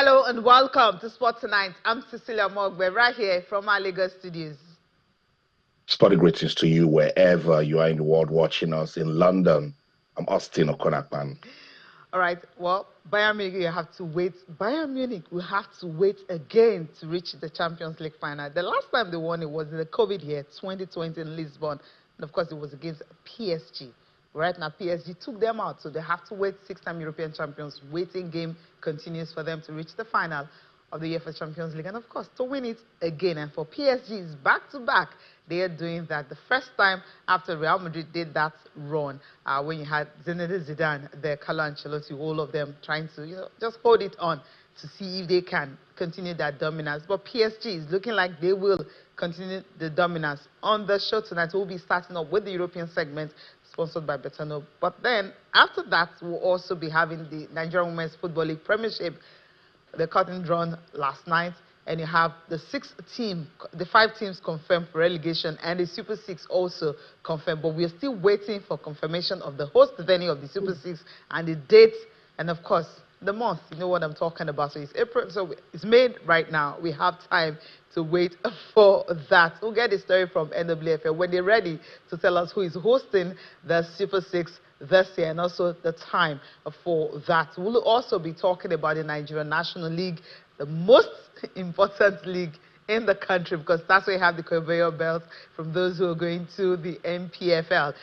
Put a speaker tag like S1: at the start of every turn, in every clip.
S1: Hello and welcome to Sport Tonight. I'm Cecilia Mogbe, right here from our Lagos studios.
S2: Sporty greetings to you wherever you are in the world watching us. In London, I'm Austin Okonakpan.
S1: All right, well, Bayern Munich, you have to wait. Bayern Munich will have to wait again to reach the Champions League final. The last time they won it was in the COVID year, 2020 in Lisbon. And of course, it was against PSG. Right now, PSG took them out, so they have to wait. Six-time European champions. Waiting game continues for them to reach the final of the UEFA Champions League. And of course, to win it again. And for PSG, it's back-to-back. They are doing that. The first time after Real Madrid did that run, when you had Zinedine Zidane, Carlo Ancelotti, all of them trying to, just hold it on to see if they can continue that dominance. But PSG is looking like they will continue the dominance. On the show tonight, we'll be starting up with the European segment sponsored by Betano. But then, after that, we'll also be having the Nigerian Women's Football League Premiership, the curtain drawn last night. And you have the the 5 teams confirmed for relegation, and the Super 6 also confirmed. But we are still waiting for confirmation of the host venue of the Super 6 and the date, and of course, the month. You know what I'm talking about. So it's April, so it's May right now. We have time to wait for that. We'll get the story from NWFL when they're ready to tell us who is hosting the Super 6 this year, and also the time for that. We'll also be talking about the Nigerian National League, the most important league in the country, because that's where you have the conveyor belt from those who are going to the MPFL.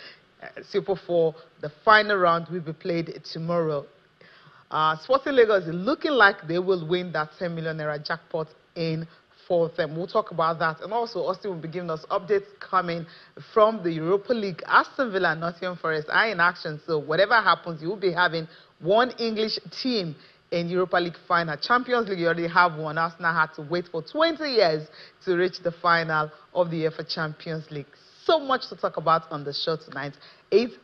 S1: Super 4, the final round will be played tomorrow. Sporting Lagos is looking like they will win that 10 million naira jackpot in for them. We'll talk about that. And also, Austin will be giving us updates coming from the Europa League. Aston Villa and Nottingham Forest are in action. So whatever happens, you will be having one English team in Europa League final. Champions League, you already have one. Arsenal had to wait for 20 years to reach the final of the UEFA Champions League. So much to talk about on the show tonight. It's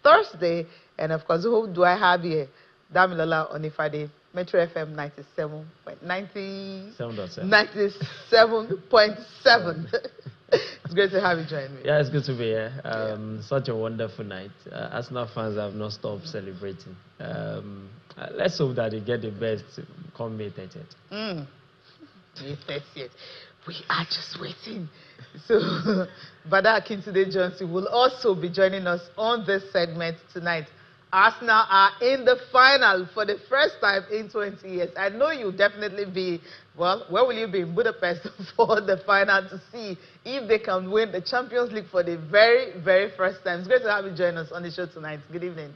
S1: Thursday. And of course, who do I have here? Damilola Onifade, Metro FM 97.7. It's great to have you join me.
S3: Yeah, it's good to be here. Such a wonderful night. Arsenal fans have not stopped celebrating. Let's hope that they get the best come May 30th.
S1: May 30th. We are just waiting. So, Bada Akintunde Johnson will also be joining us on this segment tonight. Arsenal are in the final for the first time in 20 years. I know you'll definitely be, well, where will you be? In Budapest for the final to see if they can win the Champions League for the very, very first time. It's great to have you join us on the show tonight. Good evening.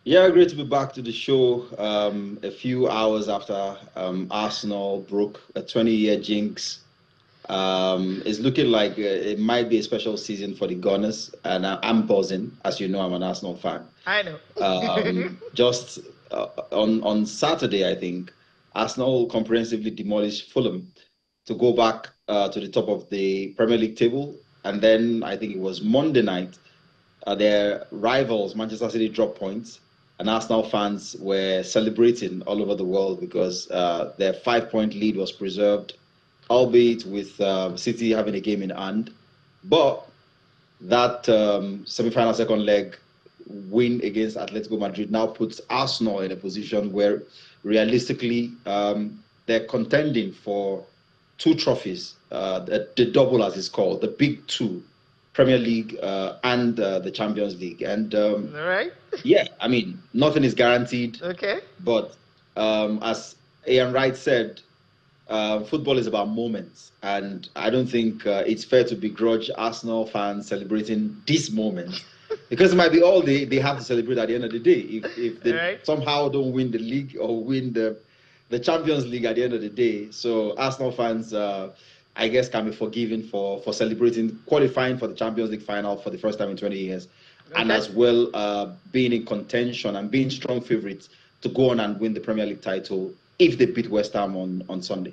S4: Yeah, great to be back to the show a few hours after Arsenal broke a 20-year jinx. It's looking like it might be a special season for the Gunners, and I'm buzzing. As you know, I'm an Arsenal fan.
S1: I know.
S4: Just on Saturday, I think, Arsenal comprehensively demolished Fulham to go back to the top of the Premier League table. And then I think it was Monday night, their rivals, Manchester City, dropped points. And Arsenal fans were celebrating all over the world because their 5-point lead was preserved, albeit with City having a game in hand. But that semi-final second leg win against Atletico Madrid now puts Arsenal in a position where realistically they're contending for 2 trophies, the double as it's called, the big 2, Premier League and the Champions League. And
S1: all right.
S4: Yeah, I mean, nothing is guaranteed.
S1: Okay.
S4: But as Ian Wright said, football is about moments, and I don't think it's fair to begrudge Arsenal fans celebrating this moment, because it might be all they have to celebrate at the end of the day. If they somehow don't win the league or win the Champions League at the end of the day. So Arsenal fans, I guess, can be forgiven for celebrating qualifying for the Champions League final for the first time in 20 years, and as well being in contention and being strong favourites to go on and win the Premier League title if they beat West Ham on Sunday.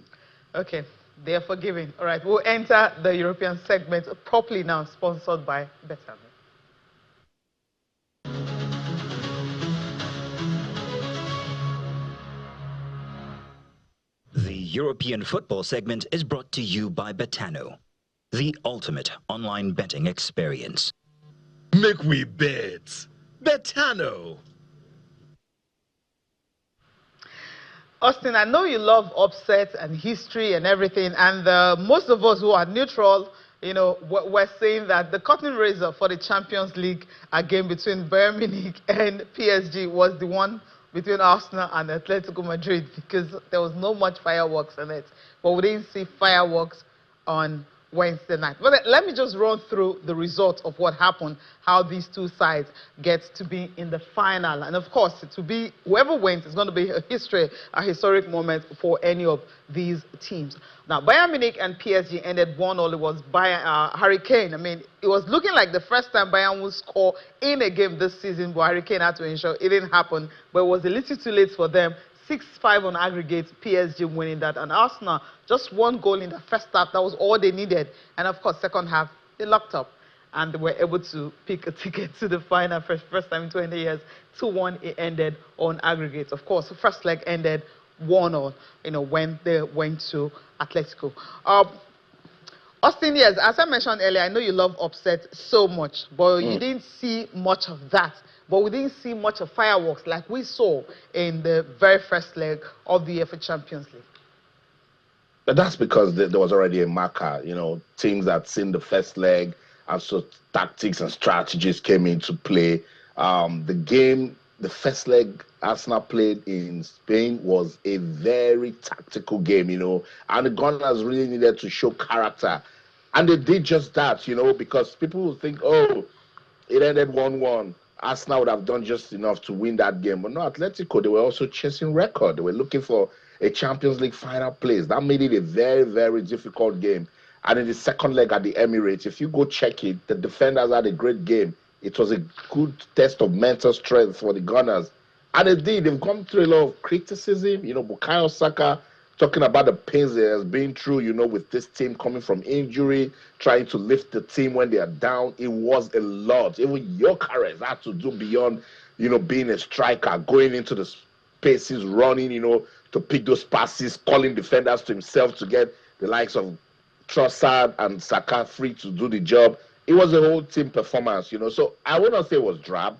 S1: Okay, they are forgiving. All right, we'll enter the European segment properly now, sponsored by Betano.
S5: The European football segment is brought to you by Betano, the ultimate online betting experience.
S6: Make we bet. Betano.
S1: Austin, I know you love upsets and history and everything, and most of us who are neutral, we're saying that the curtain raiser for the Champions League game between Bayern Munich and PSG was the one between Arsenal and Atletico Madrid, because there was no much fireworks in it. But we didn't see fireworks on Wednesday night. But let me just run through the results of what happened, how these two sides get to be in the final. And of course, to be whoever wins is going to be a historic moment for any of these teams. Now, Bayern Munich and PSG ended 1-0. It was Harry Kane. I mean, it was looking like the first time Bayern would score in a game this season, but Harry Kane had to ensure it didn't happen. But it was a little too late for them. 6-5 on aggregate, PSG winning that. And Arsenal, just one goal in the first half. That was all they needed. And of course, second half, they locked up. And they were able to pick a ticket to the final for the first time in 20 years. 2-1, it ended on aggregate. Of course, the first leg ended 1-0, when they went to Atletico. Austin, yes, as I mentioned earlier, I know you love upset so much, but you didn't see much of that. But we didn't see much of fireworks like we saw in the very first leg of the UEFA Champions League.
S2: But that's because there was already a marker. Teams that seen the first leg, and so tactics and strategies came into play. The first leg Arsenal played in Spain was a very tactical game, and the Gunners really needed to show character. And they did just that, because people will think, oh, it ended 1-1. Arsenal would have done just enough to win that game. But no, Atletico, they were also chasing record. They were looking for a Champions League final place. That made it a very, very difficult game. And in the second leg at the Emirates, if you go check it, the defenders had a great game. It was a good test of mental strength for the Gunners. And indeed, they've gone through a lot of criticism. Bukayo Saka talking about the pains they has been through, with this team coming from injury, trying to lift the team when they are down. It was a lot. Even Gyökeres had to do beyond, being a striker, going into the spaces, running, to pick those passes, calling defenders to himself to get the likes of Trossard and Saka free to do the job. It was a whole team performance, So I would not say it was drab.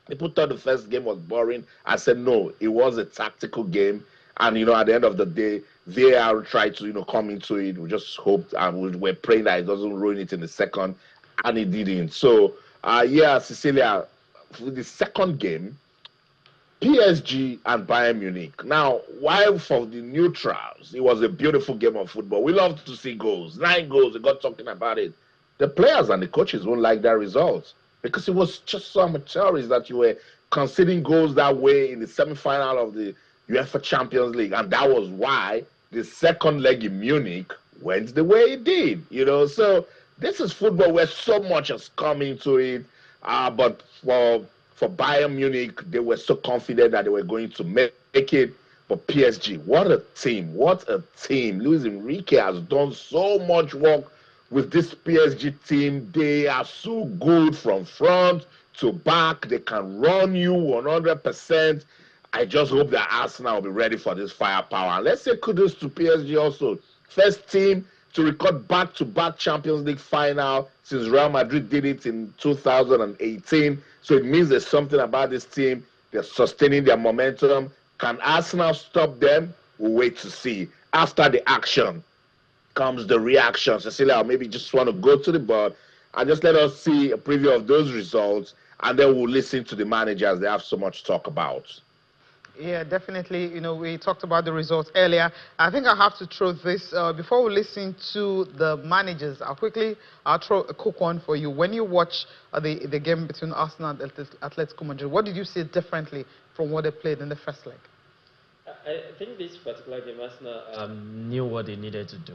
S2: People thought the first game was boring. I said, no, it was a tactical game. And, at the end of the day, VAR tried to, come into it. We just hoped and we were praying that it doesn't ruin it in the second. And it didn't. So, Cecilia, for the second game, PSG and Bayern Munich. Now, while for the neutrals, it was a beautiful game of football. We love to see goals. 9 goals, they got talking about it. The players and the coaches won't like that result because it was just so amateurish that you were conceding goals that way in the semi-final of the UEFA Champions League. And that was why the second leg in Munich went the way it did, So this is football where so much has come into it. But for Bayern Munich, they were so confident that they were going to make it. But PSG, what a team. What a team. Luis Enrique has done so much work with this PSG team. They are so good from front to back. They can run you 100%. I just hope that Arsenal will be ready for this firepower. And let's say kudos to PSG also. First team to record back-to-back Champions League final since Real Madrid did it in 2018. So it means there's something about this team. They're sustaining their momentum. Can Arsenal stop them? We'll wait to see. After the action comes the reaction. Cecilia, maybe just want to go to the board and just let us see a preview of those results, and then we'll listen to the managers. They have so much to talk about.
S1: Yeah, definitely. We talked about the results earlier. I think I have to throw this, before we listen to the managers, I'll throw a quick one for you. When you watch the game between Arsenal and Atletico Madrid, what did you see differently from what they played in the first leg?
S3: I think this particular game, Arsenal knew what they needed to do.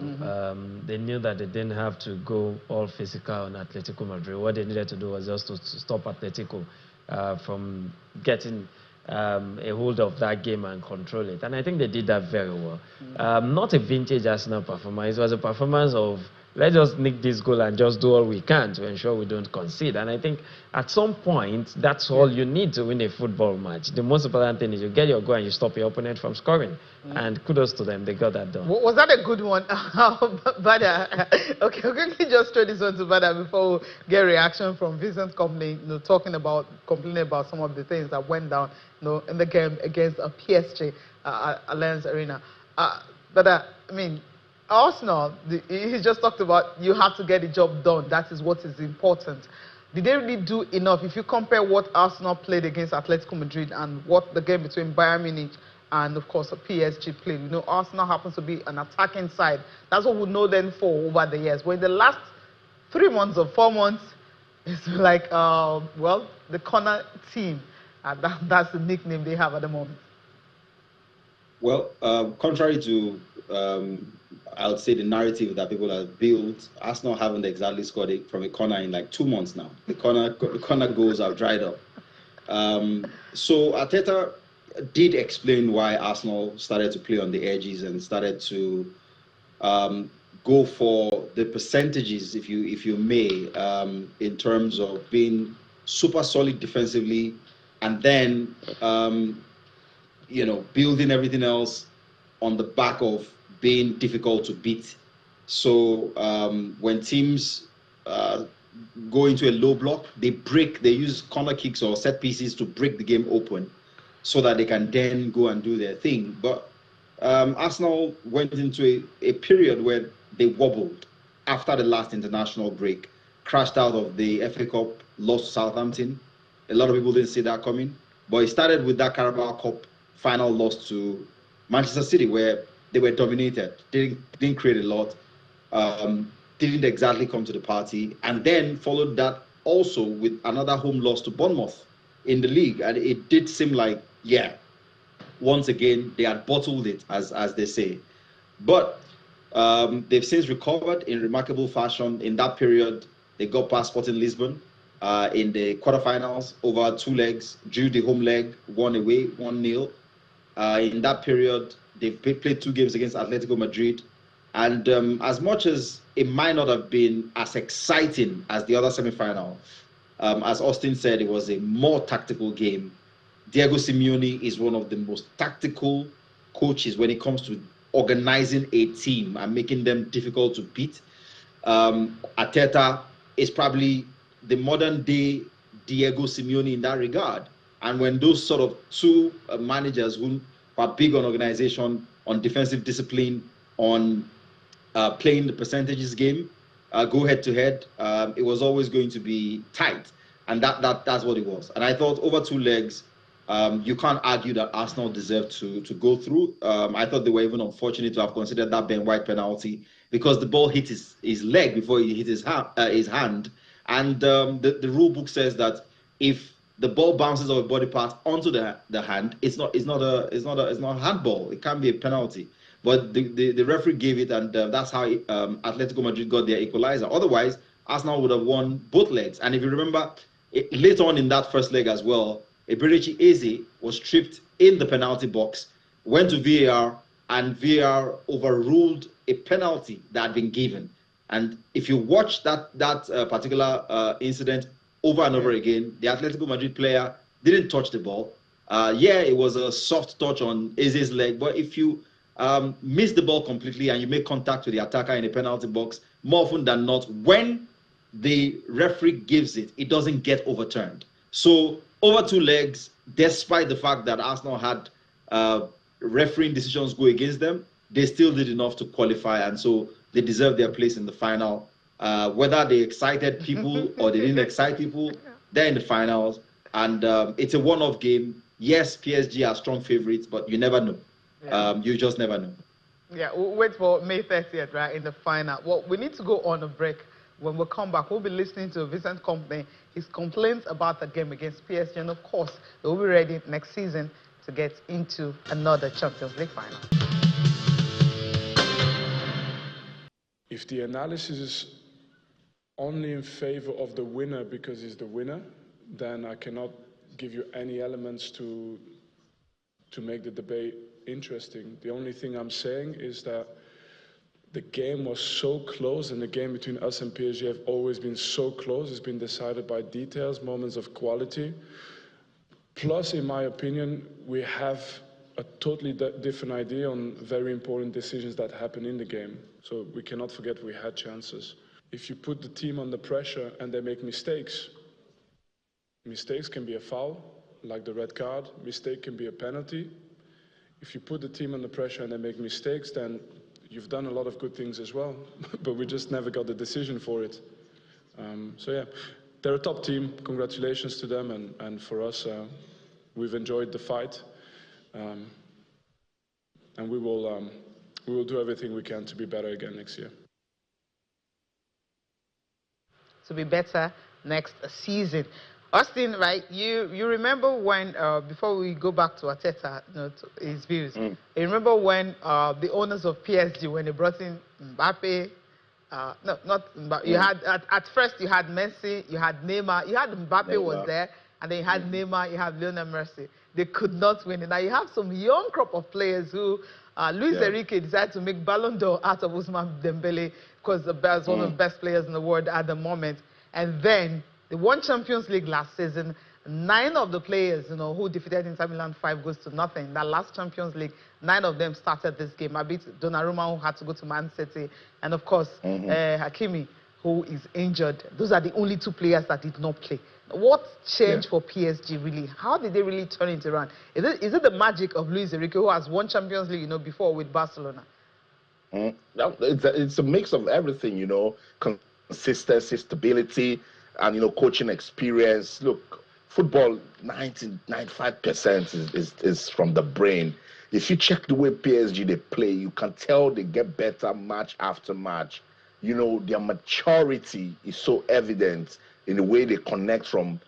S3: They knew that they didn't have to go all physical on Atletico Madrid. What they needed to do was just to stop Atletico from getting a hold of that game and control it. And I think they did that very well. Not a vintage Arsenal performance. It was a performance of let's just nick this goal and just do all we can to ensure we don't concede. And I think at some point, that's all you need to win a football match. The most important thing is you get your goal and you stop your opponent from scoring. And kudos to them, they got that done.
S1: Was that a good one? Bada. Okay, quickly just throw this one to Bada before we get reaction from Vincent Company, complaining about some of the things that went down, in the game against PSG Alliance Arena. Bada, I mean, Arsenal, he just talked about you have to get the job done. That is what is important. Did they really do enough? If you compare what Arsenal played against Atletico Madrid and what the game between Bayern Munich and, of course, PSG played, Arsenal happens to be an attacking side. That's what we know them for over the years. But in the last 3 months or 4 months, it's like, the corner team. That's the nickname they have at the moment.
S4: Well, contrary to, I would say, the narrative that people have built, Arsenal haven't exactly scored it from a corner in like 2 months now. The corner goals have dried up. So Arteta did explain why Arsenal started to play on the edges and started to go for the percentages, if you may, in terms of being super solid defensively, and then building everything else on the back of being difficult to beat. So when teams go into a low block, they use corner kicks or set pieces to break the game open so that they can then go and do their thing. But Arsenal went into a period where they wobbled after the last international break, crashed out of the FA Cup, lost to Southampton. A lot of people didn't see that coming. But it started with that Carabao Cup final loss to Manchester City, where they were dominated, didn't create a lot, didn't exactly come to the party, and then followed that also with another home loss to Bournemouth in the league. And it did seem like, once again, they had bottled it, as they say. But they've since recovered in remarkable fashion. In that period, they got past Sporting Lisbon in the quarterfinals over 2 legs, drew the home leg, won away 1-0. In that period, they played 2 games against Atletico Madrid. And as much as it might not have been as exciting as the other semi-final, as Austin said, it was a more tactical game. Diego Simeone is one of the most tactical coaches when it comes to organizing a team and making them difficult to beat. Arteta is probably the modern day Diego Simeone in that regard. And when those sort of 2 managers who are big on organization, on defensive discipline, on playing the percentages game, go head to head, it was always going to be tight. And that's what it was. And I thought over 2 legs, you can't argue that Arsenal deserved to go through. I thought they were even unfortunate to have considered that Ben White penalty because the ball hit his leg before it hit his hand. And the rule book says that if the ball bounces off a body part onto the hand, it's not a handball. It can't be a penalty. But the referee gave it, and that's how Atletico Madrid got their equalizer. Otherwise, Arsenal would have won both legs. And if you remember, later on in that first leg as well, Eberechi Eze was tripped in the penalty box, went to VAR, and VAR overruled a penalty that had been given. And if you watch that particular incident over and over again, the Atletico Madrid player didn't touch the ball. It was a soft touch on Eze's leg, but if you miss the ball completely and you make contact with the attacker in the penalty box, more often than not, when the referee gives it, it doesn't get overturned. So over 2 legs, despite the fact that Arsenal had refereeing decisions go against them, they still did enough to qualify, and so they deserve their place in the final. Whether they excited people or they didn't excite people, they're in the finals, and it's a one-off game. Yes, PSG are strong favorites, but you never know. You just never know.
S1: Yeah, we'll wait for May 30th, right, in the final. Well, we need to go on a break. When we come back, we'll be listening to Vincent Company, his complaints about the game against PSG, and of course, they'll be ready next season to get into another Champions League final.
S6: If the analysis is only in favor of the winner because he's the winner, then I cannot give you any elements to make the debate interesting. The only thing I'm saying is that the game was so close, and the game between us and PSG have always been so close. It's been decided by details, moments of quality. Plus, in my opinion, we have a totally different idea on very important decisions that happen in the game. So we cannot forget we had chances. If you put the team under pressure and they make mistakes, mistakes can be a foul, like the red card. Mistake can be a penalty. If you put the team under pressure and they make mistakes, then you've done a lot of good things as well, but we just never got the decision for it. So yeah, they're a top team. Congratulations to them, and for us, we've enjoyed the fight, and we will do everything we can to be better again next year.
S1: To be better next season. Austin, right? You remember when before we go back to Arteta, to his views. You remember when the owners of PSG, when they brought in Mbappe, no, not Mbappe. You had at first you had Messi, you had Neymar, you had Mbappe was there, and then you had Neymar, you have Lionel Messi. They could not win it. Now you have some young crop of players who Luis Enrique decided to make Ballon d'Or out of Ousmane Dembele because the best, one of the best players in the world at the moment, and then they won Champions League last season. 9 of the players, who defeated Inter Milan 5-0. That last Champions League, 9 of them started this game. I beat Donnarumma, who had to go to Man City, and of course, Hakimi, who is injured. Those are the only 2 players that did not play. What changed for PSG, really? How did they really turn it around? Is it the magic of Luis Enrique, who has won Champions League, before with Barcelona?
S2: It's a mix of everything, consistency, stability, and coaching experience. Look, football 95% is from the brain. If you check the way PSG they play, you can tell they get better match after match. Their maturity is so evident in the way they connect from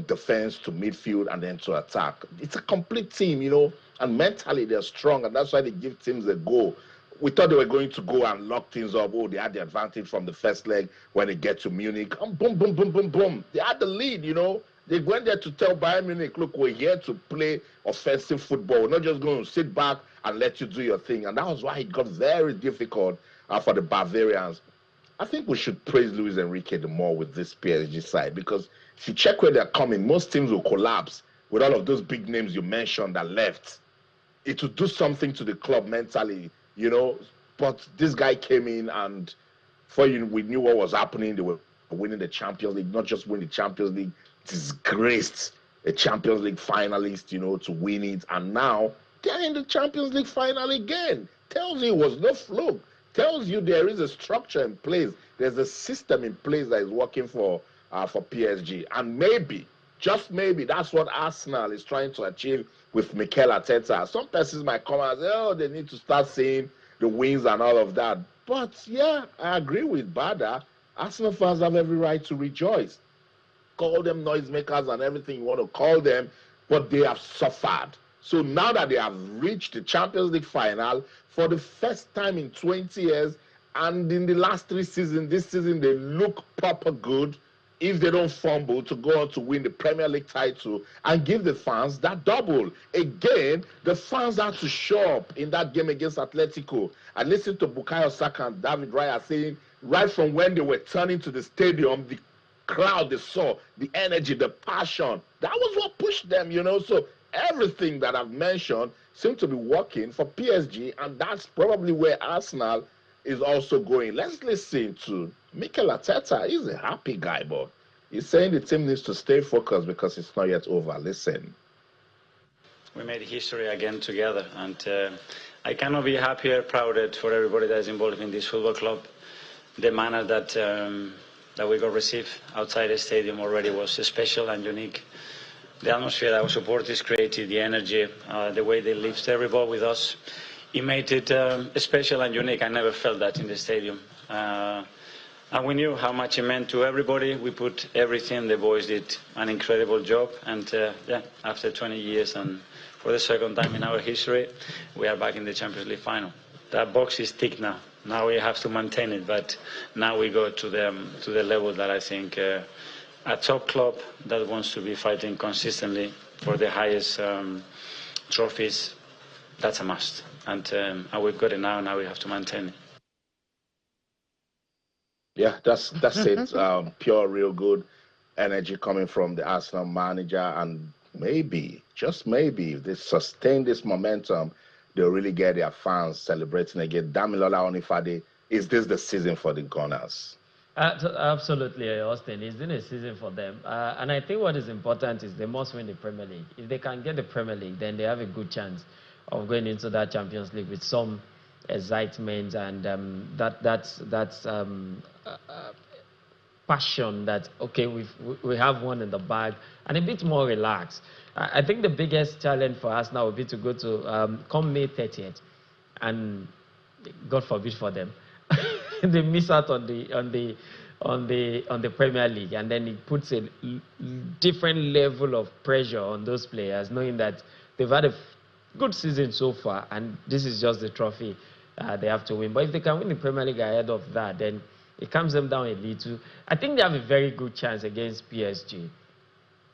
S2: defense to midfield and then to attack. It's a complete team, and mentally they're strong, and that's why they give teams a go. We thought they were going to go and lock things up. Oh, they had the advantage from the first leg when they get to Munich. And boom, boom, boom, boom, boom. They had the lead, They went there to tell Bayern Munich, look, we're here to play offensive football. We're not just going to sit back and let you do your thing. And that was why it got very difficult for the Bavarians. I think we should praise Luis Enrique the more with this PSG side, because if you check where they're coming, most teams will collapse with all of those big names you mentioned that left. It will do something to the club mentally, But this guy came in, and we knew what was happening. They were winning the Champions League, not just win the Champions League, disgraced a Champions League finalist, to win it. And now they're in the Champions League final again. Tells you it was no fluke. Tells you there is a structure in place. There's a system in place that is working for PSG. And maybe, just maybe, that's what Arsenal is trying to achieve with Mikel Arteta. Some persons might come and say, oh, they need to start seeing the wins and all of that. But yeah, I agree with Bada. Arsenal fans have every right to rejoice. Call them noisemakers and everything you want to call them, but they have suffered. So now that they have reached the Champions League final for the first time in 20 years, and in the last 3 seasons, this season they look proper good, if they don't fumble, to go on to win the Premier League title and give the fans that double. Again, the fans had to show up in that game against Atletico. I listened to Bukayo Saka and David Raya saying, right from when they were turning to the stadium, the crowd they saw, the energy, the passion, that was what pushed them, So everything that I've mentioned seems to be working for PSG, and that's probably where Arsenal is also going. Let's listen to Mikel Arteta. He's a happy guy, but he's saying the team needs to stay focused because it's not yet over. Listen.
S7: We made history again together, and I cannot be happier, prouder for everybody that is involved in this football club. The manner that we got received outside the stadium already was special and unique. The atmosphere that our supporters created, the energy, the way they lifted every ball with us, it made it special and unique. I never felt that in the stadium. And we knew how much it meant to everybody. We put everything. The boys did an incredible job. And yeah, after 20 years and for the second time in our history, we are back in the Champions League final. That box is ticked now. Now we have to maintain it. But now we go to the level that I think a top club that wants to be fighting consistently for the highest trophies, that's a must. And we've got it now we have to maintain it.
S2: Yeah, that's it. Pure, real good energy coming from the Arsenal manager, and maybe, just maybe, if they sustain this momentum, they'll really get their fans celebrating again. Damilola Onifade, is this the season for the Gunners?
S3: Absolutely, Austin. It's been a season for them. And I think what is important is they must win the Premier League. If they can get the Premier League, then they have a good chance of going into that Champions League with some excitement and passion that, okay, we have one in the bag, and a bit more relaxed. I think the biggest challenge for us now would be to go to come May 30th, and God forbid for them, they miss out on the Premier League, and then it puts a different level of pressure on those players, knowing that they've had a good season so far, and this is just the trophy they have to win. But if they can win the Premier League ahead of that, then it calms them down a little. I think they have a very good chance against PSG.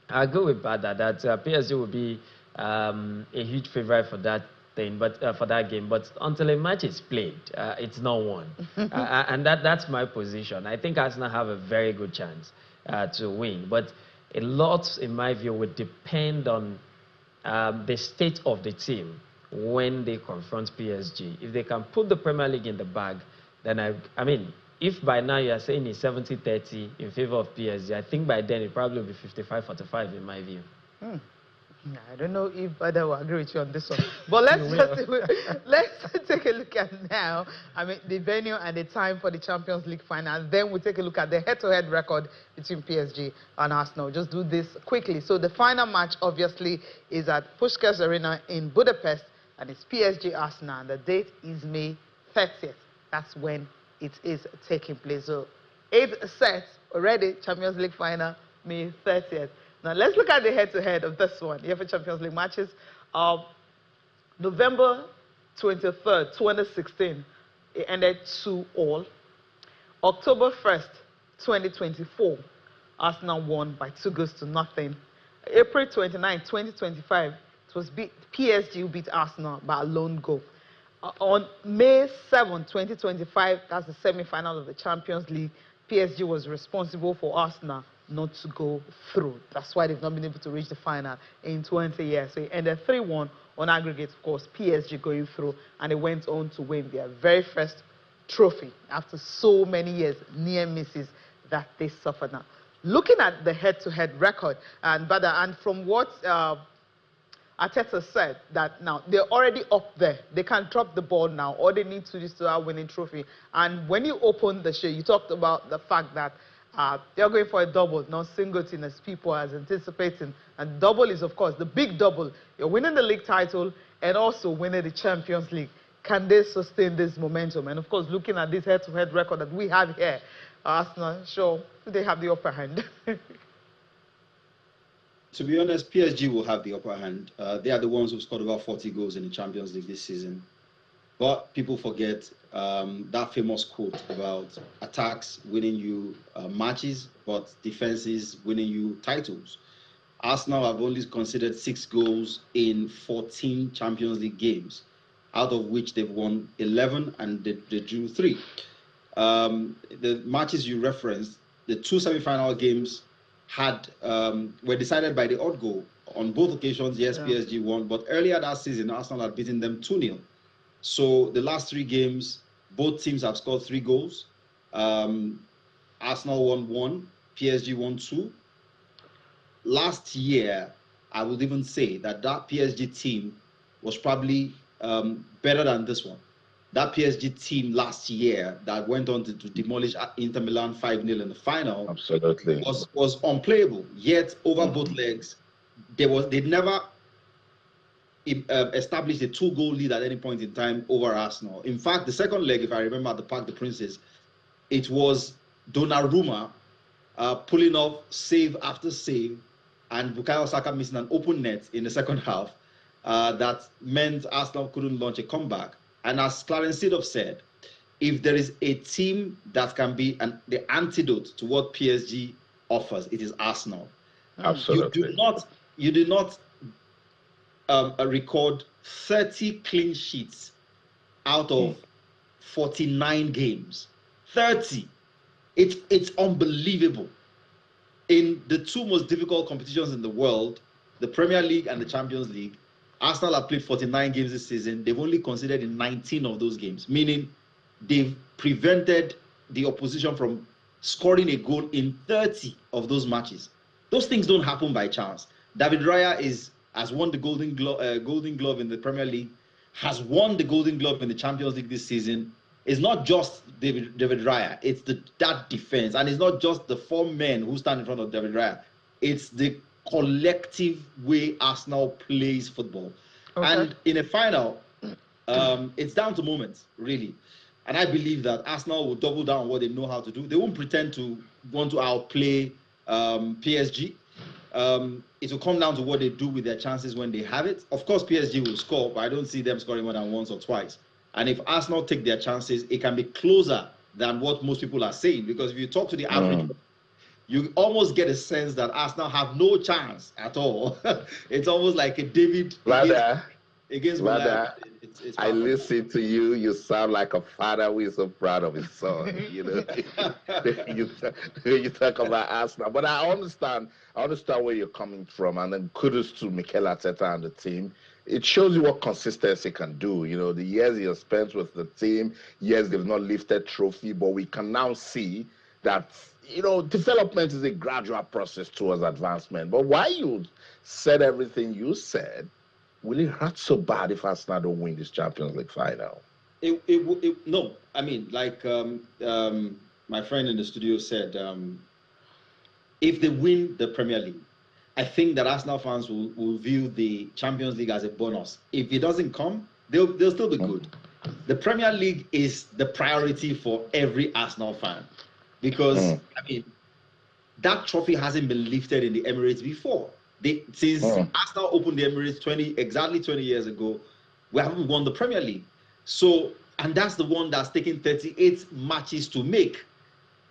S3: I go with Bada that PSG will be a huge favorite for that thing, but for that game. But until a match is played, it's not won, and that's my position. I think Arsenal have a very good chance to win, but a lot, in my view, would depend on the state of the team when they confront PSG. If they can put the Premier League in the bag, then I mean, if by now you are saying it's 70-30 in favor of PSG, I think by then it probably will be 55-45 in my view.
S1: I don't know if Bada will agree with you on this one. But let's take a look at now, I mean, the venue and the time for the Champions League final. Then we'll take a look at the head-to-head record between PSG and Arsenal. Just do this quickly. So the final match, obviously, is at Puskás Arena in Budapest, and it's PSG-Arsenal, and the date is May 30th. That's when it is taking place. So 8 sets already, Champions League final, May 30th. Now, let's look at the head-to-head of this one. UEFA Champions League matches. November 23rd, 2016, it ended 2-2. October 1st, 2024, Arsenal won by 2-0. April 29, 2025, it was PSG who beat Arsenal by a lone goal. On May 7, 2025, that's the semi-final of the Champions League, PSG was responsible for Arsenal not to go through. That's why they've not been able to reach the final in 20 years. So it ended 3-1 on aggregate, of course, PSG going through, and they went on to win their very first trophy after so many years, near misses that they suffered now. Looking at the head-to-head record, and from what Arteta said, that now they're already up there. They can drop the ball now. All they need to do is to have winning trophy. And when you opened the show, you talked about the fact that they're going for a double, not singleton as people are anticipating. And double is, of course, the big double. You're winning the league title and also winning the Champions League. Can they sustain this momentum? And, of course, looking at this head-to-head record that we have here, Arsenal, sure, they have the upper hand.
S4: To be honest, PSG will have the upper hand. They are the ones who scored about 40 goals in the Champions League this season. But people forget that famous quote about attacks winning you matches, but defenses winning you titles. Arsenal have only conceded 6 goals in 14 Champions League games, out of which they've won 11 and they drew 3. The matches you referenced, the 2 semi-final games were decided by the odd goal. On both occasions, yes, yeah. PSG won, but earlier that season, Arsenal had beaten them 2-0. So the last 3 games, both teams have scored 3 goals. Arsenal won 1, PSG won 2. Last year, I would even say that PSG team was probably better than this one. That PSG team last year that went on to demolish Inter Milan 5-0 in the final,
S2: absolutely,
S4: was unplayable. Yet over both legs, they never established a 2-goal lead at any point in time over Arsenal. In fact, the second leg, if I remember, at the Parc des Princes, it was Donnarumma pulling off save after save, and Bukayo Saka missing an open net in the second half that meant Arsenal couldn't launch a comeback. And as Clarence Seedorf said, if there is a team that can be the antidote to what PSG offers, it is Arsenal.
S2: Absolutely.
S4: You do not record 30 clean sheets out of 49 games. 30. It's unbelievable. In the two most difficult competitions in the world, the Premier League and the Champions League, Arsenal have played 49 games this season. They've only conceded in 19 of those games, meaning they've prevented the opposition from scoring a goal in 30 of those matches. Those things don't happen by chance. David Raya has won the Golden Glove in the Premier League, has won the Golden Glove in the Champions League this season. It's not just David Raya, it's that defense. And it's not just the four men who stand in front of David Raya. It's the collective way Arsenal plays football. Okay. And in a final, it's down to moments, really. And I believe that Arsenal will double down on what they know how to do. They won't pretend to want to outplay PSG. It will come down to what they do with their chances when they have it. Of course, PSG will score, but I don't see them scoring more than once or twice. And if Arsenal take their chances, it can be closer than what most people are saying. Because if you talk to the average, you almost get a sense that Arsenal have no chance at all. It's almost like a David against Goliath.
S2: I listen to you. You sound like a father who is so proud of his son. You know, you talk about Arsenal, but I understand where you're coming from, and then kudos to Mikel Arteta and the team. It shows you what consistency can do. You know, the years he has spent with the team, yes, they've not lifted trophy, but we can now see that, you know, development is a gradual process towards advancement. But why you said everything you said, will it hurt so bad if Arsenal don't win this Champions League final?
S4: No. I mean, like my friend in the studio said, if they win the Premier League, I think that Arsenal fans will view the Champions League as a bonus. If it doesn't come, they'll still be good. The Premier League is the priority for every Arsenal fan because, I mean, that trophy hasn't been lifted in the Emirates before. Since Arsenal opened the Emirates exactly 20 years ago, we haven't won the Premier League. So, and that's the one that's taken 38 matches to make.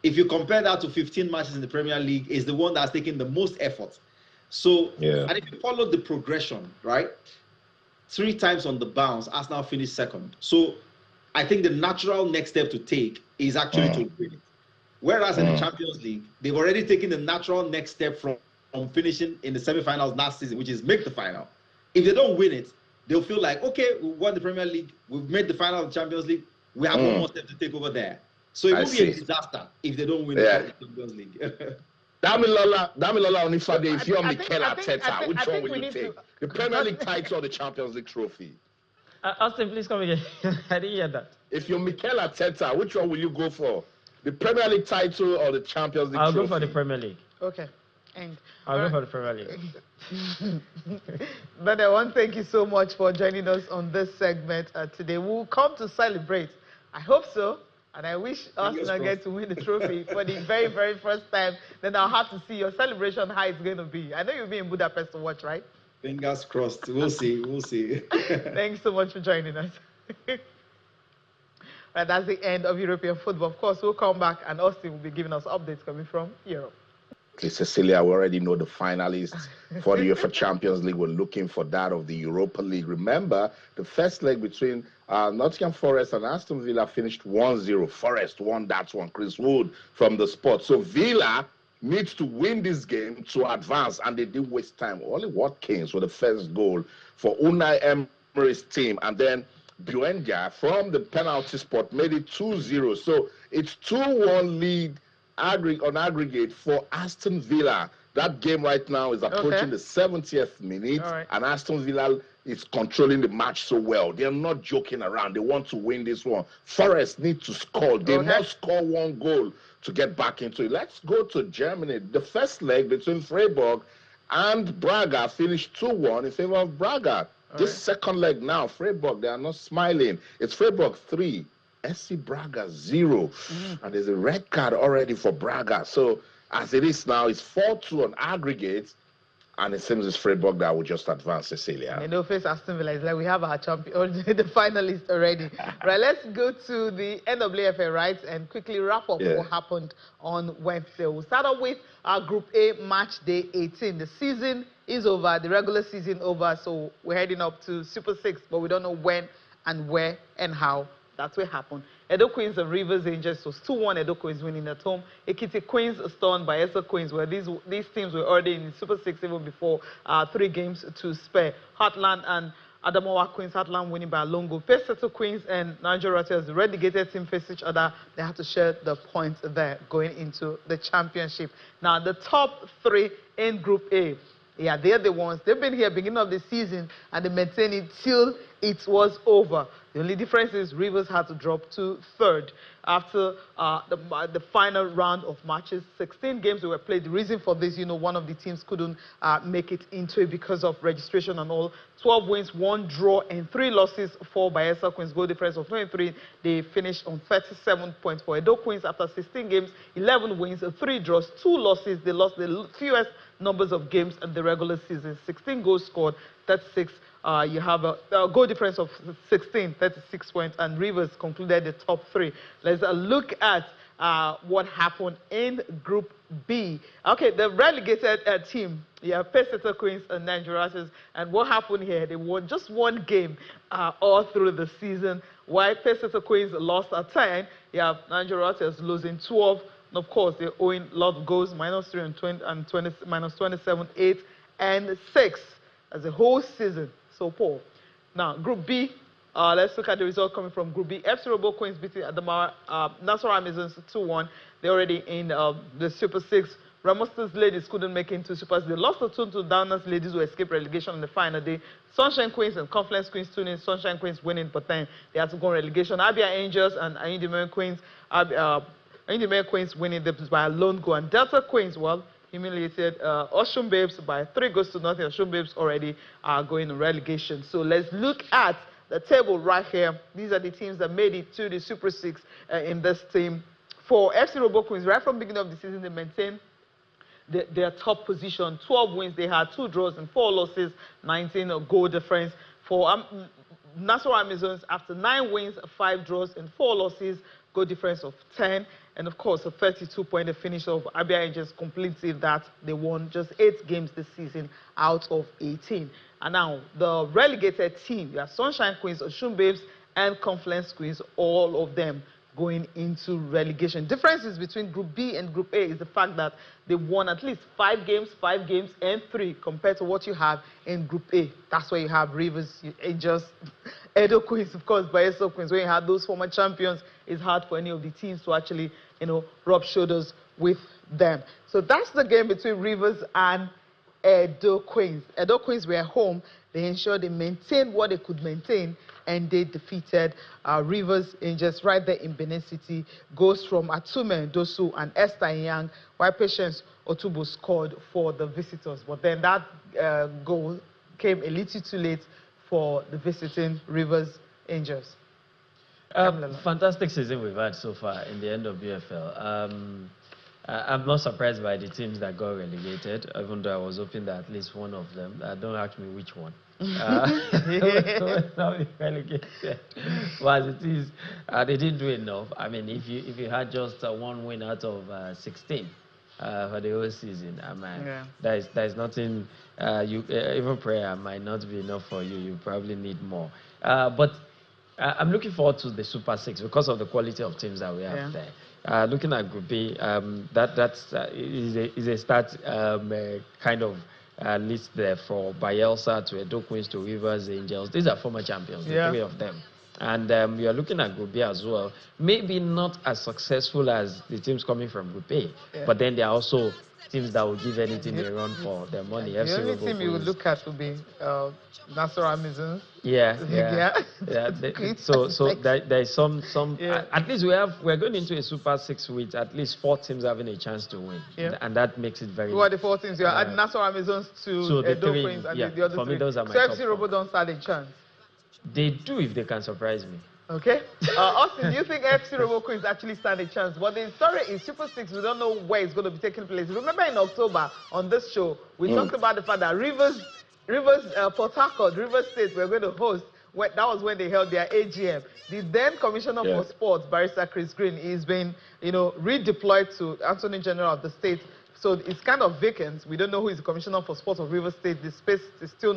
S4: If you compare that to 15 matches in the Premier League, it's the one that's taken the most effort. So, and if you follow the progression, right? 3 times on the bounce, Arsenal finished second. So, I think the natural next step to take is actually to win it. Whereas in the Champions League, they've already taken the natural next step from finishing in the semi-finals last season, which is make the final. If they don't win it, they'll feel like, okay, we won the Premier League, we've made the final of the Champions League, we have one more step to take over there. So it will be a disaster if they don't win the Champions League.
S2: Damilola Onifade, if you're Mikel Arteta, which one will you take? The Premier League title or the Champions League trophy?
S3: Austin, please come again. I didn't hear that.
S2: If you're Mikel Arteta, which one will you go for? The Premier League title or the Champions League trophy?
S3: I'll go for the Premier League.
S1: Okay. And
S3: I'll go for the Premier League.
S1: But I want to thank you so much for joining us on this segment today. We'll come to celebrate. I hope so. And I wish Arsenal get to win the trophy for the very, very first time. Then I'll have to see your celebration, how it's going to be. I know you'll be in Budapest to watch, right?
S4: Fingers crossed. We'll see. We'll see.
S1: Thanks so much for joining us. Right, that's the end of European football. Of course, we'll come back and Austin will be giving us updates coming from Europe.
S2: Okay, Cecilia, we already know the finalists for the UEFA Champions League. We're looking for that of the Europa League. Remember, the first leg between Nottingham Forest and Aston Villa finished 1-0. Forest won that one. Chris Wood from the spot. So Villa needs to win this game to advance, and they didn't waste time. Only Watkins with the first goal for Unai Emery's team, and then Buendia from the penalty spot made it 2-0. So it's 2-1 lead on aggregate for Aston Villa. That game right now is approaching the 70th minute, and Aston Villa is controlling the match so well. They're not joking around. They want to win this one. Forest need to score. They must score one goal to get back into it. Let's go to Germany. The first leg between Freiburg and Braga finished 2-1 in favor of Braga. This second leg now, Freiburg, they are not smiling. It's Freiburg 3, SC Braga 0. And there's a red card already for Braga. So as it is now, it's 4-2 on aggregate. And it seems it's Freiburg that will just advance, Cecilia.
S1: And no face Aston Villa. It's like we have our champion, the finalist already. Right, let's go to the NWFA, right, and quickly wrap up what happened on Wednesday. We'll start off with our Group A match day 18. The season is over, the regular season over, so we're heading up to Super 6, but we don't know when and where and how That's what happened. Edo Queens and Rivers Angels was 2-1. Edo Queens winning at home. Ekiti Queens stunned by Bayelsa Queens, where these teams were already in the Super 6 even before 3 games to spare. Heartland and Adamawa Queens, Heartland winning by a lone goal. Peseto Queens and Nigerian, the relegated team, faced each other. They had to share the points there going into the championship. Now, the top 3 in Group A. Yeah, they're the ones. They've been here beginning of the season, and they maintained it till it was over. The only difference is Rivers had to drop to 3rd after the final round of matches. 16 games were played. The reason for this, one of the teams couldn't make it into it because of registration and all. 12 wins, 1 draw, and 3 losses for Bayelsa Queens. Goal difference of 23. They finished on 37 points. For Edo Queens, after 16 games, 11 wins, 3 draws, 2 losses. They lost the fewest numbers of games in the regular season. 16 goals scored, 36. You have a goal difference of 16, 36 points, and Rivers concluded the top 3. Let's look at what happened in Group B. Okay, the relegated team, you have Peseto Queens and Nigerian, and what happened here? They won just 1 game all through the season, while Peseto Queens lost a 10. You have Nigerian losing 12. And of course, they're owing a lot of goals, -3 and 20, -27, 8, and 6 as a whole season. So poor. Now, Group B, let's look at the result coming from Group B. FC Robo Queens beating Adamawa Nassau Amazons 2-1. They're already in the Super 6. Ramosta's Ladies couldn't make it into Super 6. They lost the 2 to Downers Ladies, who escaped relegation on the final day. Sunshine Queens and Confluence Queens tuning. Sunshine Queens winning, but then they had to go on relegation. Abia Angels and Ayindime Queens. Ayindime Queens winning by a lone goal. And Delta Queens, well, humiliated Ocean Babes by 3 goals to nothing. Ocean Babes already are going on relegation. So let's look at the table right here. These are the teams that made it to the Super 6 in this team. For FC Robo Queens, right from the beginning of the season, they maintained their top position. 12 wins, they had 2 draws and 4 losses, 19 goal difference. For Nassau Amazons, after 9 wins, 5 draws and 4 losses, goal difference of 10. And of course, a 32-point finish of Abia Angels completing that. They won just 8 games this season out of 18. And now, the relegated team, you have Sunshine Queens, Oshun Babes, and Confluence Queens, all of them going into relegation. Differences between Group B and Group A is the fact that they won at least 5 games, and 3 compared to what you have in Group A. That's where you have Rivers, Angels, Edo Queens, of course, Bayelsa Queens. When you have those former champions, it's hard for any of the teams to actually, rub shoulders with them. So that's the game between Rivers and Edo Queens. Edo Queens were home. They ensured they maintained what they could maintain, and they defeated Rivers Angels right there in Benin City. Goals from Atume Dosu and Esther Yang, while Patience Otubo scored for the visitors. But then that goal came a little too late for the visiting Rivers Angels.
S3: Fantastic season we've had so far in the end of BFL. I'm not surprised by the teams that got relegated, even though I was hoping that at least one of them, don't ask me which one, not be relegated. But as it is, they didn't do enough. I mean, if you had just 1 win out of 16 for the whole season, I mean, there's nothing, even prayer might not be enough for you. You probably need more. But I'm looking forward to the Super 6 because of the quality of teams that we have there. Looking at Group B, that's is a start kind of list there for Bayelsa to Edo Queens to Rivers Angels. These are former champions, the 3 of them. And we are looking at Group B as well. Maybe not as successful as the teams coming from Group A, but then there are also teams that will give anything a run for their money.
S1: The only team you would look at would be Nassau Amazons.
S3: So there's some. At least we're going into a Super 6 with at least 4 teams having a chance to win, and that makes it very.
S1: Who are the 4 teams? You are adding Nassau Amazons to Edo Queens and the other 3.
S3: Me, those are my
S1: so FC Robo don't stand a chance.
S3: They do if they can surprise me.
S1: Okay. Austin, do you think FC Robo Queens actually stand a chance? But the story is Super 6, we don't know where it's going to be taking place. Remember in October on this show, we talked about the fact that Rivers Port Harcourt, Rivers State were going to host. That was when they held their AGM. The then Commissioner for Sports, Barrister Chris Green, is being, redeployed to Attorney General of the state. So it's kind of vacant. We don't know who is the Commissioner for Sports of Rivers State. The space is still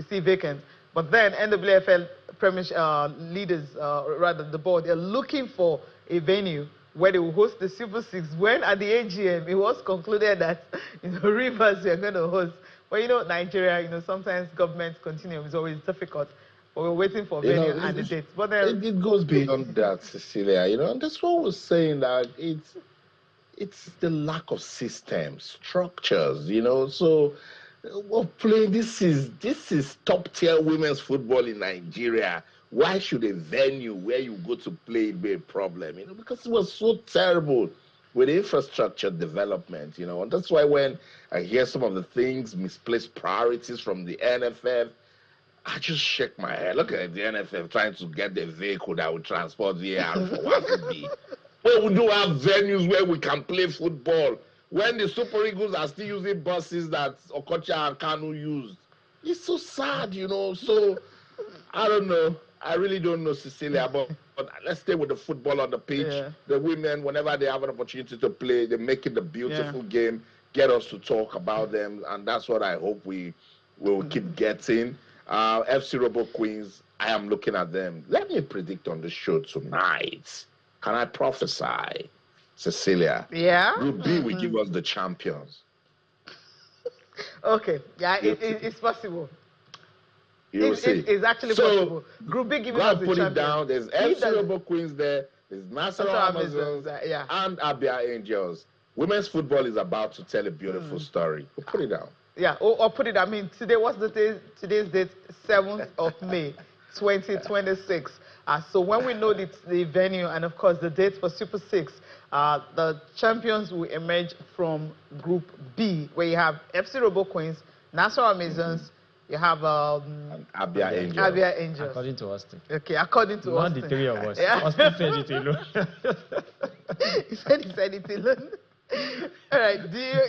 S1: vacant. But then NWFL leaders, rather the board, they're looking for a venue where they will host the Super Six. When at the AGM, it was concluded that Rivers we are going to host. But Nigeria, sometimes government continuum is always difficult. But we're waiting for venue and the dates. But then
S2: it goes beyond that, Cecilia. And that's what we're saying, that it's the lack of systems, structures. So we're playing. This is top tier women's football in Nigeria. Why should a venue where you go to play be a problem? Because it was so terrible with infrastructure development. And that's why when I hear some of the things, misplaced priorities from the NFF, I just shake my head. Look at the NFF trying to get the vehicle that will transport VAR for Wasabi. Well, we do have venues where we can play football. When the Super Eagles are still using buses that Okocha and Kanu used. It's so sad, So, I don't know. I really don't know, Cecilia, but let's stay with the football on the pitch. Yeah. The women, whenever they have an opportunity to play, they make it a beautiful game, get us to talk about them, and that's what I hope we will keep getting. FC Robo Queens, I am looking at them. Let me predict on the show tonight. Can I prophesy, Cecilia?
S1: Yeah.
S2: Group B will give us the champions.
S1: Okay. Yeah, it's possible.
S2: You'll see.
S1: It's actually possible. Group B giving us the champions.
S2: Put it down. There's FC Robo Queens there. There's National Amazons and Abia Angels. Women's football is about to tell a beautiful story. We'll put it down.
S1: Yeah, or put it, today, what's today's date? 7th of May, 2026. So when we know the venue and, of course, the date for Super 6, the champions will emerge from Group B, where you have FC Robo Queens, Nassau Amazons, you have
S2: Abia Angels.
S1: Abia Angels.
S3: According to Austin.
S1: Okay, according to Austin.
S3: Not the three of us.
S1: Yeah.
S3: Austin said it alone.
S1: He said it alone. All right.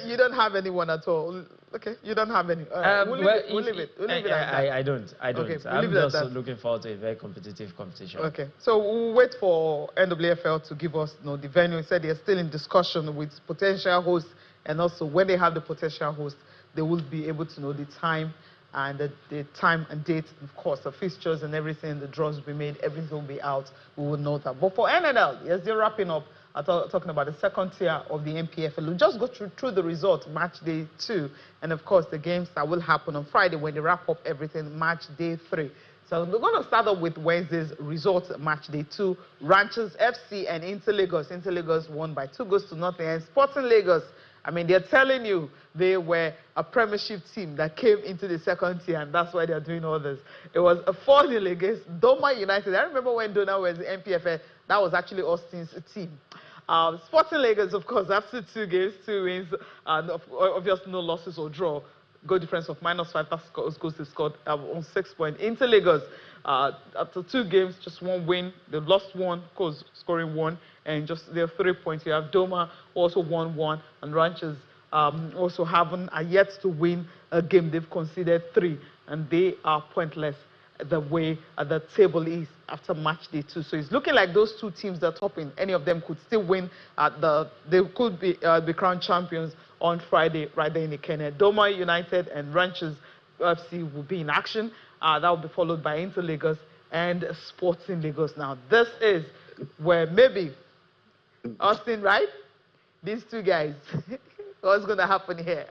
S1: You don't have anyone at all? Okay, you don't have any. We'll leave it.
S3: I don't.
S1: Okay,
S3: I'm just looking forward to a very competitive competition.
S1: Okay, so we'll wait for NWFL to give us the venue. He said they're still in discussion with potential hosts, and also when they have the potential host, they will be able to know the time and the time and date, of course, the fixtures and everything, the draws will be made, everything will be out. We will know that. But for NNL, yes, they're wrapping up. Talking about the second tier of the MPFL. We'll just go through the results, match day 2, and of course the games that will happen on Friday when they wrap up everything, match day 3. So we're going to start off with Wednesday's results, match day 2. Ranchers FC and Inter Lagos. Inter Lagos won by 2-0. And Sporting Lagos, they're telling you they were a premiership team that came into the second tier, and that's why they're doing all this. It was a 4-0 against Doma United. I remember when Dona was the MPFL, that was actually Austin's team. Sporting Lagos, of course, after 2 games, 2 wins, and obviously no losses or draw. Goal difference of -5. That's goals they scored on 6 points. Inter Lagos, after 2 games, just 1 win. They lost 1, because scoring 1, and just their 3 points. You have Doma also won 1, and Ranchers also haven't yet to win a game. They've conceded 3, and they are pointless the way the table is after match day 2. So it's looking like those 2 teams that are topping, any of them could still win. They could be crowned champions on Friday right there in Ikenne. Doma United and Ranchers FC will be in action. That will be followed by Inter Lagos and Sporting Lagos. Now this is where maybe Austin, right? These 2 guys, what's going to happen here?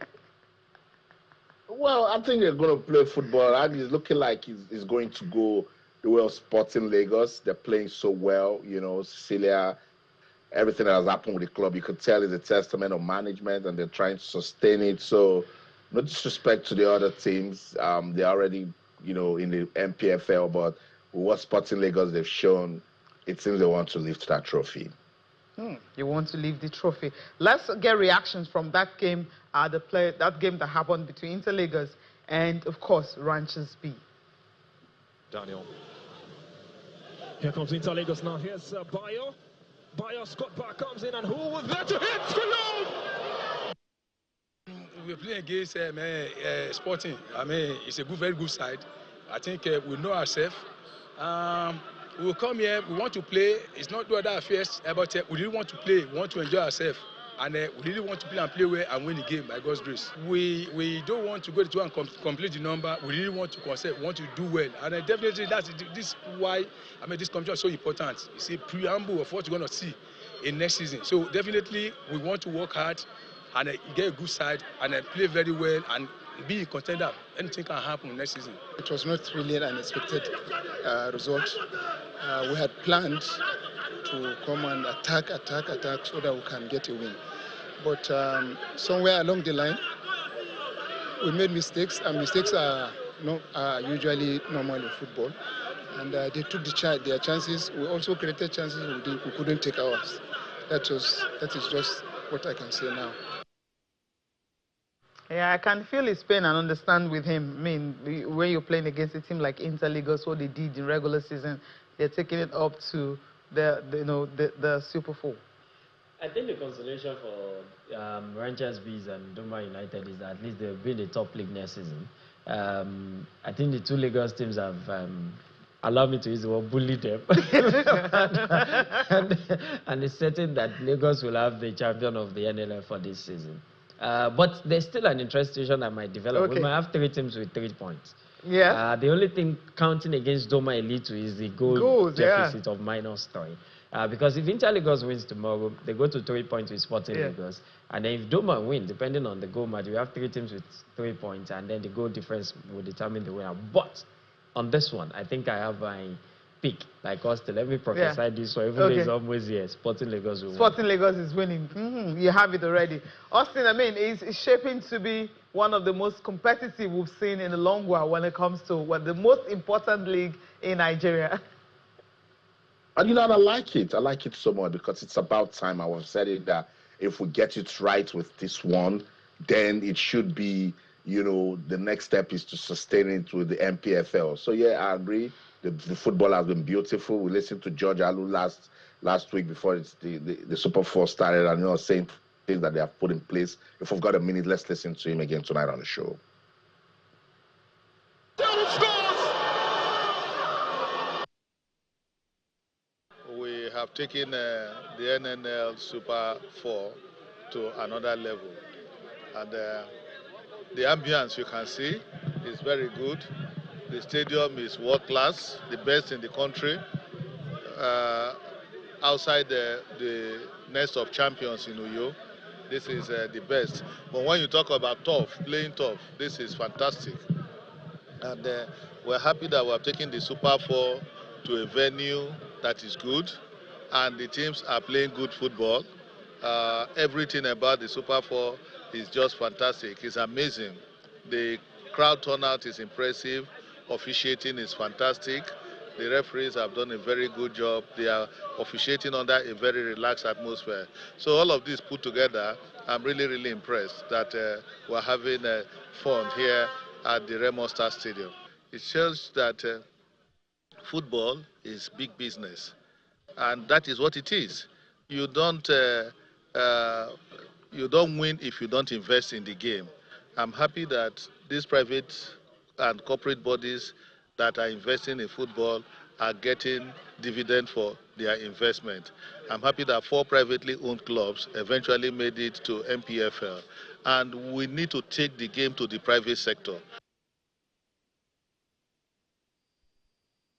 S2: Well, I think they're going to play football. And it's looking like it's going to go the way of Sporting Lagos. They're playing so well, Cecilia. Everything that has happened with the club, you could tell is a testament of management, and they're trying to sustain it. So, no disrespect to the other teams. They're already, in the MPFL, but with what Sporting Lagos they've shown, it seems they want to lift that trophy.
S1: You want to leave the trophy. Let's get reactions from that game, that game that happened between Inter Lagos and, of course, Ranchers B.
S8: Daniel. Here comes Inter Lagos now. Here's Bayo. Bayo, Scott Park comes in, and who was there to hit? Scalone!
S9: We're playing against Sporting. It's a very good side. I think we know ourselves. We will come here, we want to play. It's not do other affairs, but we really want to play. We want to enjoy ourselves. and we really want to play well and win the game by God's grace. We don't want to go to and complete the number. We really want to concede, want to do well, and definitely this is why this competition is so important. It's a preamble of what we're going to see in next season. So definitely we want to work hard and get a good side and play very well and be a contender. Anything can happen next season.
S10: It was not really an unexpected result. We had planned to come and attack so that we can get a win. But somewhere along the line, we made mistakes, and mistakes are usually normal in football. And they took their chances. We also created chances we couldn't take ours. That is just what I can say now.
S1: Yeah, I can feel his pain and understand with him. I mean, when you're playing against a team like Inter Lagos, what they did in regular season, they're taking it up to the Super 4.
S3: I think the consolation for Rangers Bees and Doma United is that at least they'll be in the top league next season. I think the two Lagos teams have, allow me to use the word, bullied them. and it's certain that Lagos will have the champion of the NLF for this season. But there's still an interest situation that might develop. Okay. We might have 3 teams with 3 points.
S1: Yeah.
S3: The only thing counting against Doma Elite is the goal deficit of -3. Because if Inter Lagos wins tomorrow, they go to 3 points with Sporting Lagos. And then if Doma wins, depending on the goal match, we have 3 teams with 3 points, and then the goal difference will determine the winner. But on this one, I think I have my pick. Like Austin, let me prophesy this one. Even though it's almost here, Sporting Lagos will win.
S1: Sporting Lagos is winning. You have it already. Austin, I mean, is shaping to be one of the most competitive we've seen in a long while when it comes to the most important league in Nigeria.
S2: And I like it. I like it so much because it's about time. I was saying that if we get it right with this one, then it should be, the next step is to sustain it with the MPFL. So, yeah, I agree. The football has been beautiful. We listened to George Alu last week before the Super 4 started, and saying things that they have put in place. If we've got a minute, let's listen to him again tonight on the show.
S11: We have taken the NNL Super 4 to another level, and the ambience you can see is very good. The stadium is world class, the best in the country. Outside the nest of champions in Uyo, this is the best. But when you talk about playing tough, this is fantastic. And we're happy that we're taking the Super 4 to a venue that is good, and the teams are playing good football. Everything about the Super 4 is just fantastic. It's amazing. The crowd turnout is impressive. Officiating is fantastic. The referees have done a very good job. They are officiating under a very relaxed atmosphere. So all of this put together, I'm really, really impressed that we're having fun here at the Remo Star Stadium. It shows that football is big business, and that is what it is. You don't win if you don't invest in the game. I'm happy that these private and corporate bodies that are investing in football are getting dividend for their investment. I'm happy that 4 privately owned clubs eventually made it to MPFL, and we need to take the game to the private sector.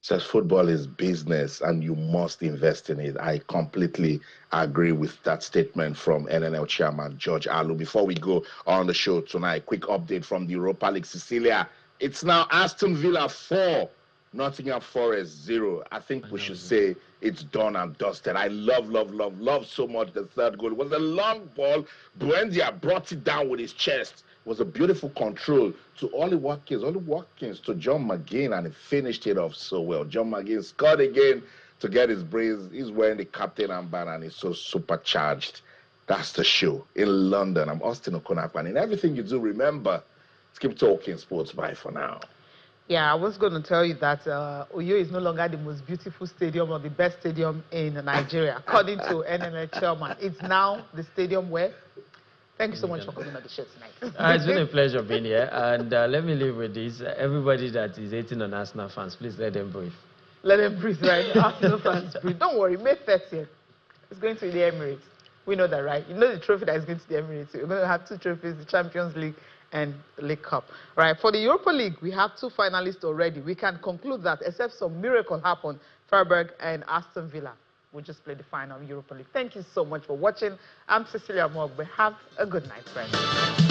S2: Says football is business and you must invest in it. I completely agree with that statement from NNL chairman George Alu. Before we go on the show tonight, quick update from the Europa League. Cecilia, it's now Aston Villa 4, Nottingham Forest 0. I think we should say it's done and dusted. I love so much the third goal. It was a long ball. Buendia brought it down with his chest. It was a beautiful control to Ollie Watkins to John McGinn, and he finished it off so well. John McGinn scored again to get his brace. He's wearing the captain armband and he's so supercharged. That's the show in London. I'm Austin Okonakwa, and in everything you do, remember, keep talking sports. Bye for now.
S1: Yeah, I was going to tell you that Uyo is no longer the most beautiful stadium or the best stadium in Nigeria, according to NNL chairman. It's now the stadium where. Thank you so much for coming on the show tonight.
S3: It's been a pleasure being here. And let me leave with this. Everybody that is hating on Arsenal fans, please let them breathe.
S1: Let them breathe, right? Arsenal fans breathe. Don't worry, May 30th. It's going to the Emirates. We know that, right? You know the trophy that is going to the Emirates. We're going to have 2 trophies, the Champions League and the League Cup. Right? For the Europa League, we have 2 finalists already. We can conclude that, except some miracle happened, Freiburg and Aston Villa will just play the final Europa League. Thank you so much for watching. I'm Cecilia Mogbe. Have a good night, friends.